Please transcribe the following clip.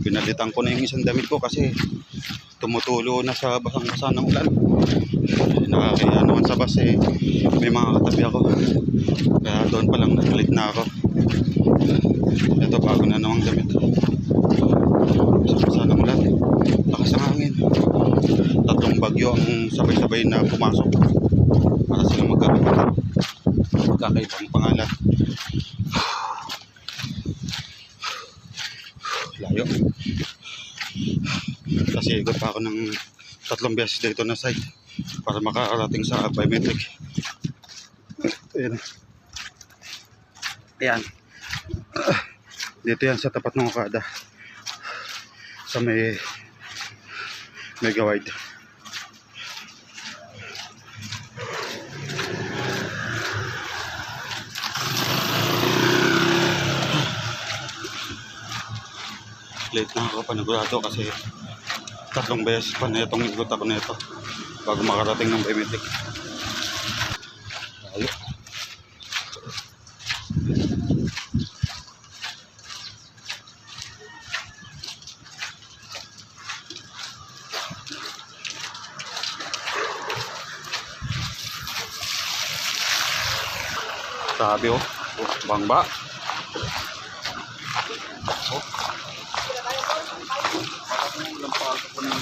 Pinalitan ko na yung isang damit ko kasi tumutulo na sa basang-basa ng ulan. Nakakaya naman sa bus eh, may mga katabi ako, kaya doon palang nagpalit na ako. Ito bago na namang damit. Basang-basa ng ulan, lakas ng hangin, tatlong bagyo ang sabay-sabay na pumasok para silang magkakaibang pangalan. Layo kasi ikot pa ako ng 3 beses dito na site para makarating sa biometric. Ayan. Dito yan sa tapat ng Okada sa may Mega Wide. Late na ako panigurado kasi 3 beses pa na itong ikot ako na ito bago makarating ng biometric. Ayo. Sabi oh, bangba. Oh. Parang lampas ko na